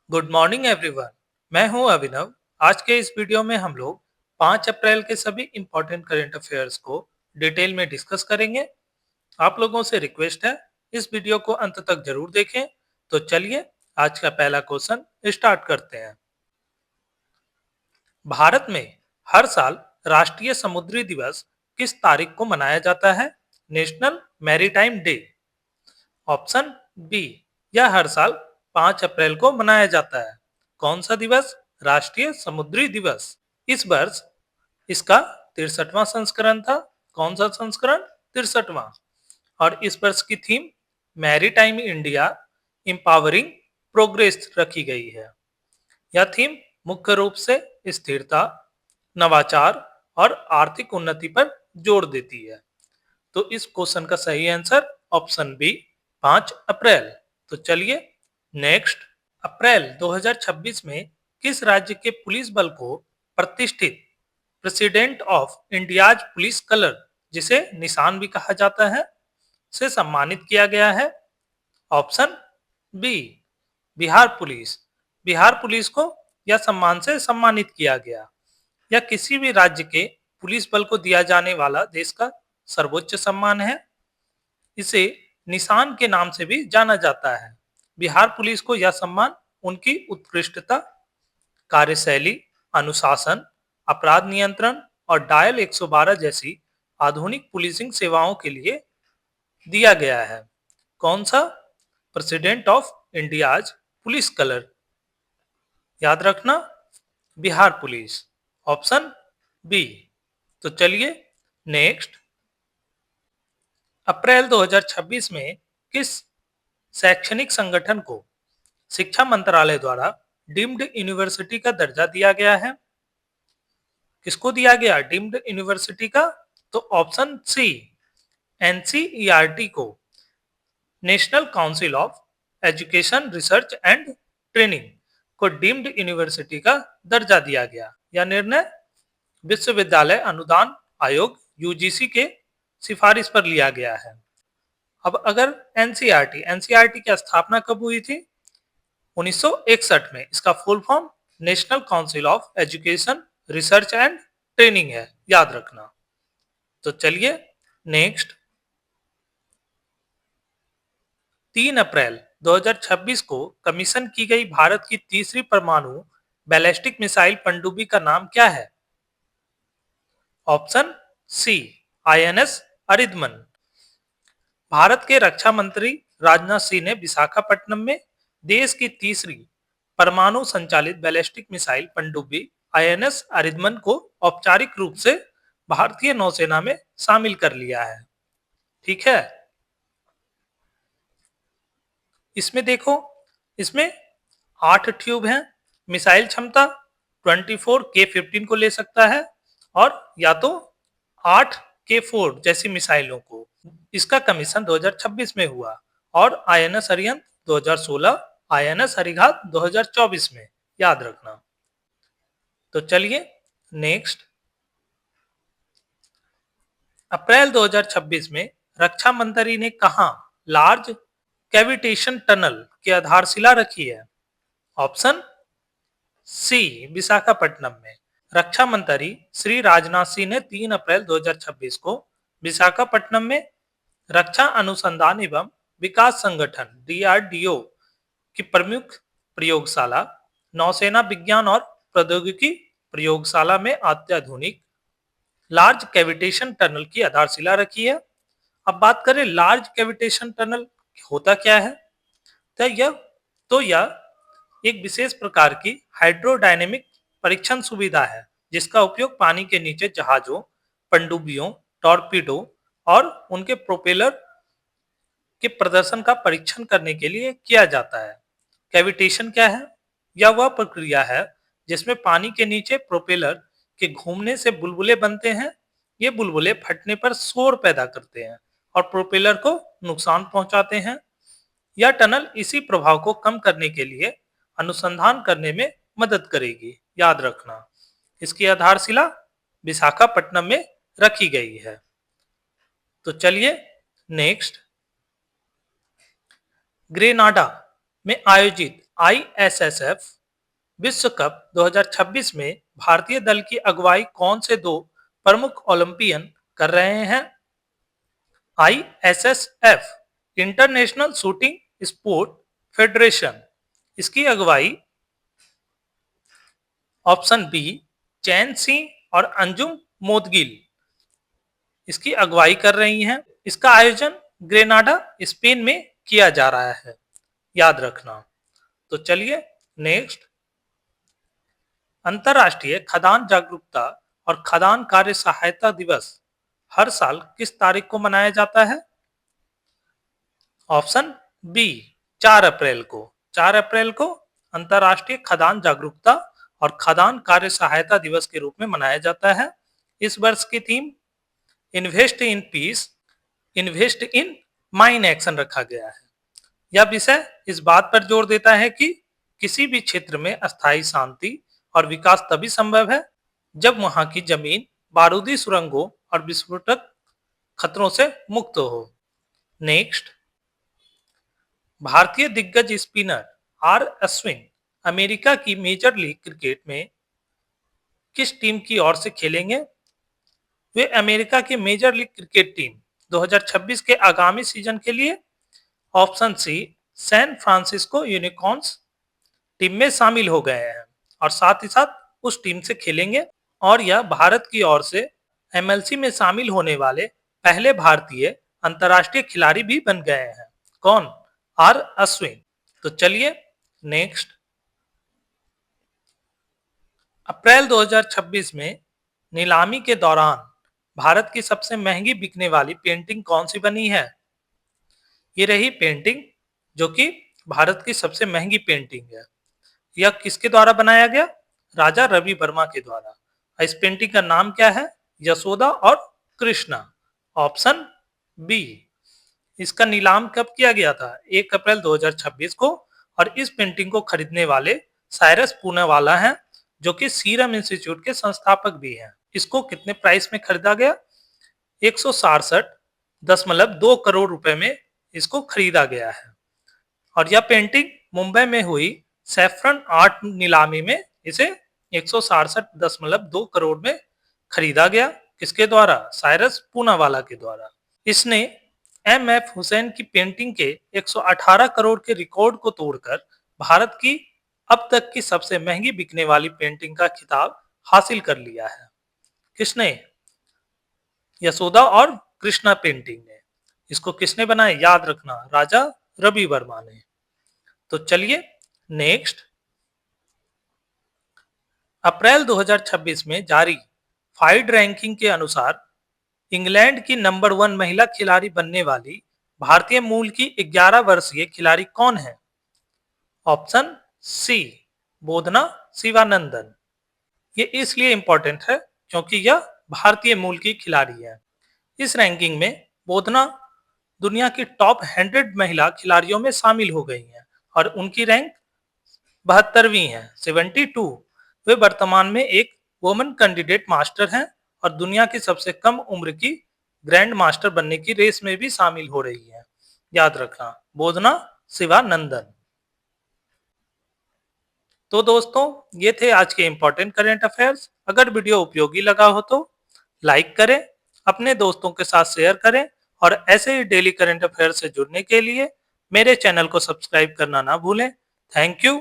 Good morning everyone. मैं हूं अभिनव। आज के इस वीडियो में हम लोग 5 अप्रैल के सभी इंपॉर्टेंट करंट अफेयर्स को डिटेल में डिस्कस करेंगे। आप लोगों से रिक्वेस्ट है, इस वीडियो को अंत तक जरूर देखें। तो चलिए आज का पहला क्वेश्चन स्टार्ट करते हैं। भारत में हर साल राष्ट्रीय समुद्री दिवस किस तारीख को मनाया जाता है? National maritime day. Option B, यह हर साल 5 अप्रैल को मनाया जाता है। कौन सा दिवस? राष्ट्रीय समुद्री दिवस। इस वर्ष इसका 63वां संस्करण था। कौन सा संस्करण? 63वां। और इस वर्ष की theme maritime India empowering progress रखी गई है। यह थीम मुख्य रूप से स्थिरता, नवाचार और आर्थिक उन्नति पर जोर देती है। तो इस क्वेश्चन का सही आंसर ऑप्शन बी, 5 अप्रैल। तो चलिए नेक्स्ट। अप्रैल 2026 में किस राज्य के पुलिस बल को प्रतिष्ठित president of India's police colour, जिसे निशान भी कहा जाता है, से सम्मानित किया गया है? Option B, Bihar police. Bihar police को यह सम्मान से सम्मानित किया गया। यह किसी भी राज्य के पुलिस बल को दिया जाने वाला देश का सर्वोच्च सम्मान है। इसे निशान के नाम से भी जाना जाता है। बिहार पुलिस को यह सम्मान उनकी उत्कृष्टता, कार्यशैली, अनुशासन, अपराध नियंत्रण और डायल 112 जैसी आधुनिक पुलिसिंग सेवाओं के लिए दिया गया है। कौन सा? President of India's police colour. याद रखना, बिहार पुलिस। Option B. तो चलिए नेक्स्ट। अप्रैल 2026 में किस शैक्षणिक संगठन को शिक्षा मंत्रालय द्वारा डीम्ड यूनिवर्सिटी का दर्जा दिया गया है? किसको दिया गया डीम्ड यूनिवर्सिटी का? तो ऑप्शन सी, एनसीईआरटी को, national council of education research and training को डीम्ड यूनिवर्सिटी का दर्जा दिया गया। यह निर्णय विश्वविद्यालय अनुदान आयोग यूजीसी के सिफारिश पर लिया गया है। अब अगर एनसीईआरटी की स्थापना कब हुई थी? 1961 में। इसका full form national council of education research and training है, याद रखना। तो चलिए नेक्स्ट। 3 अप्रैल 2026 को कमीशन की गई भारत की तीसरी परमाणु बैलिस्टिक मिसाइल पनडुब्बी का नाम क्या है? Option C, INS Aridhaman. Bharat के रक्षा मंत्री राजनाथ सिंह ने विशाखापट्टनम में देश की तीसरी परमाणु संचालित बैलिस्टिक मिसाइल पनडुब्बी आईएनएस अरिदमन को औपचारिक रूप से भारतीय नौसेना में शामिल कर लिया है। ठीक है, इसमें देखो, इसमें 8 ट्यूब हैं। मिसाइल क्षमता 24K-15 को ले सकता है, और या तो 8K-4 जैसी मिसाइलों को। इसका कमीशन 2026 में हुआ, और आईएनएस अरिहंत 2016, आईएनएस हरिघात 2024 में, याद रखना। तो चलिए नेक्स्ट। अप्रैल 2026 में रक्षा मंत्री ने कहां लार्ज कैविटेशन टनल की आधारशिला रखी है? ऑप्शन सी, विशाखापट्टनम में। रक्षा मंत्री श्री राजनाथ सिंह ने 3 अप्रैल 2026 को विशाखापट्टनम में रक्षा अनुसंधान एवं विकास संगठन डीआरडीओ की प्रमुख प्रयोगशाला, नौसेना विज्ञान और प्रौद्योगिकी प्रयोगशाला में अत्याधुनिक लार्ज कैविटेशन टनल की आधारशिला रखी है। अब बात करें लार्ज कैविटेशन टनल होता क्या है। तो यह एक विशेष प्रकार की हाइड्रोडायनेमिक परीक्षण सुविधा है, जिसका उपयोग पानी के नीचे जहाजों, पनडुब्बियों, टॉर्पीडो और उनके प्रोपेलर के प्रदर्शन का परीक्षण करने के लिए किया जाता है। कैविटेशन क्या है? यह वह प्रक्रिया है जिसमें पानी के नीचे प्रोपेलर के घूमने से बुलबुले बनते हैं। ये बुलबुले फटने पर शोर पैदा करते हैं और प्रोपेलर को नुकसान पहुंचाते हैं। यह टनल इसी प्रभाव को कम करने के लिए अनुसंधान करने में मदद करेगी, याद रखना। इसकी आधारशिला विशाखापट्टनम में रखी गई है। तो चलिए नेक्स्ट। ग्रेनाडा में आयोजित आईएसएसएफ विश्व कप 2026 में भारतीय दल की अगुवाई कौन से दो प्रमुख ओलंपियन कर रहे हैं? ISSF international shooting sport federation, इसकी अगुवाई ऑप्शन बी चैन सिंह और अंजुम मोदगिल इसकी अगुवाई कर रही हैं। इसका आयोजन ग्रेनाडा स्पेन में किया जा रहा है, याद रखना। तो चलिए नेक्स्ट, अंतर्राष्ट्रीय खदान जागरूकता और खदान कार्य सहायता दिवस हर साल किस तारीख को मनाया जाता है? ऑप्शन बी 4 अप्रैल को। 4 अप्रैल को अंतर्राष्ट्रीय खदान जागरूकता और खदान कार्य सहायता दिवस के रूप में मनाया जाता है। इस वर्ष की theme invest in peace, invest in mine action रखा गया है। यह विषय इस बात पर जोर देता है कि किसी भी क्षेत्र में अस्थायी शांति और विकास तभी संभव है जब वहां की जमीन बारूदी सुरंगों और विस्फोटक खतरों से मुक्त हो। नेक्स्ट, भारतीय दिग्गज स्पिनर आर अश्विन अमेरिका की मेजर लीग क्रिकेट में किस टीम की ओर से खेलेंगे? वे अमेरिका की मेजर लीग क्रिकेट टीम 2026 के आगामी सीजन के लिए option C San Francisco Unicorns team में शामिल हो गए हैं और साथ ही साथ उस टीम से खेलेंगे। और यह भारत की ओर से एमएलसी में शामिल होने वाले पहले भारतीय अंतर्राष्ट्रीय खिलाड़ी भी बन गए हैं। कौन? आर अश्विन। तो चलिए नेक्स्ट, अप्रैल 2026 में नीलामी के दौरान भारत की सबसे महंगी बिकने वाली पेंटिंग कौन सी बनी है? ये रही पेंटिंग जो कि भारत की सबसे महंगी पेंटिंग है। यह किसके द्वारा बनाया गया? राजा रवि वर्मा के द्वारा। इस पेंटिंग का नाम क्या है? यशोदा और कृष्णा। Option B. इसका नीलाम कब किया गया था? 1 अप्रैल 2026 को। और इस पेंटिंग को खरीदने वाले साइरस पूनावाला हैं जो कि सीरम इंस्टीट्यूट के संस्थापक भी हैं। इसको कितने प्राइस में खरीदा गया? 167.2 करोड़ रुपए में इसको खरीदा गया है। और यह पेंटिंग मुंबई में हुई सैफरन आर्ट नीलामी में इसे 167.2 करोड़ में खरीदा गया। किसके द्वारा? साइरस पूनावाला के द्वारा। इसने एम.एफ. हुसैन की पेंटिंग के 118 करोड़ के रिकॉर्ड को तोड़कर भारत की अब तक की सबसे महंगी बिकने वाली पेंटिंग का खिताब हासिल कर लिया है। किसने? यशोदा और कृष्णा पेंटिंग ने। इसको किसने बनाया? याद रखना, राजा रवि वर्मा ने। तो चलिए नेक्स्ट, अप्रैल 2026 में जारी फाइड रैंकिंग के अनुसार इंग्लैंड की नंबर 1 महिला खिलाड़ी बनने वाली भारतीय मूल की 11 वर्षीय खिलाड़ी कौन है? ऑप्शन सी बोधना शिवानंदन। ये इसलिए इंपॉर्टेंट है क्योंकि यह भारतीय मूल की खिलाड़ी है। इस रैंकिंग में बोधना दुनिया की टॉप 100 महिला खिलाड़ियों में शामिल हो गई हैं और उनकी रैंक 72वीं है, 72। वे वर्तमान में एक वुमेन कैंडिडेट मास्टर हैं और दुनिया की सबसे कम उम्र की ग्रैंड मास्टर बनने की रेस में भी शामिल हो रही है। याद रखना, बोधना शिवानंदन। तो दोस्तों, ये थे आज के इंपॉर्टेंट करंट अफेयर्स। अगर वीडियो उपयोगी लगा हो तो लाइक करें, अपने दोस्तों के साथ शेयर करें और ऐसे ही डेली करंट अफेयर से जुड़ने के लिए मेरे चैनल को सब्सक्राइब करना ना भूलें। Thank you.